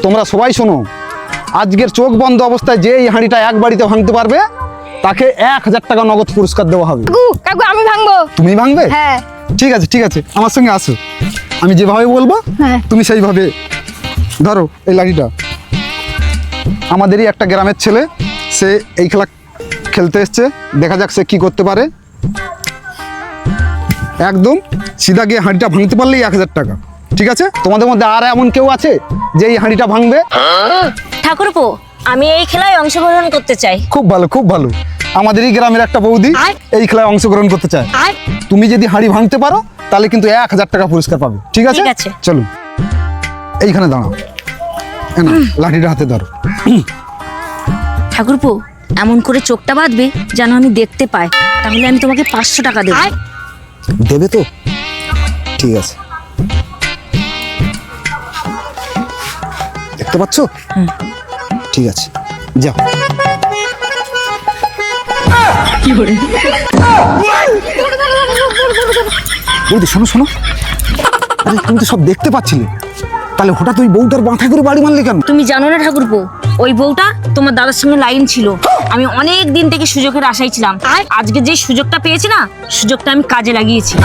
তোমরা সবাই শোনো, আজকের চোখ বন্ধ অবস্থায় যে এই হাঁড়িটা এক বাড়িতে ভাঙতে পারবে তাকে 1000 টাকা নগদ পুরস্কার দেওয়া হবে। কাকু কাকু আমি ভাঙবো। তুমি ভাঙবে? হ্যাঁ। ঠিক আছে আমার সঙ্গে আসো, আমি যেভাবে বলবো হ্যাঁ। তুমি সেইভাবে ধরো এই লাঠিটা। আমাদেরই একটা গ্রামের ছেলে, সে এই খেলা খেলতে এসছে, দেখা যাক সে কি করতে পারে। একদম সিধা গিয়ে হাঁড়িটা ভাঙতে পারলেই 1000 টাকা। ঠিক আছে, তোমাদের মধ্যে আর এমন কেউ আছে যে এই হাঁড়িটা ভাঙবে? ঠাকুরপো, আমি এই খেলায় অংশগ্রহণ করতে চাই। খুব ভালো। আমাদেরই গ্রামের একটা বৌদি এই খেলায় অংশগ্রহণ করতে চায়। তুমি যদি হাঁড়ি ভাঙতে পারো তাহলে কিন্তু 1000 টাকা পুরস্কার পাবে। ঠিক আছে, ঠিক আছে। চলুন এইখানে দাঁড়াও, না লাঠিটা হাতে ধরো। ঠাকুরপো, এমন করে চোখটা বাঁধবে যেন আমি দেখতে পাই, তাহলে আমি তোমাকে 500 টাকা দেবো। দেবে তো? ঠিক আছে, দেখতে পাচ্ছ? ঠিক আছে, যাও। বৌদি শোনো, আরে তুমি তো সব দেখতে পাচ্ছিলে, তাহলে হঠাৎ ওই বউটার মাথা করে বাড়ি মারলে কেন? তুমি জানো না ঠাকুরপো, ওই বউটা তোমার দাদার সঙ্গে লাইন ছিল। আমি অনেক দিন থেকে সুযোগের আশায় ছিলাম। আজকে যে সুযোগটা পেয়েছি না, সুযোগটা আমি কাজে লাগিয়েছি।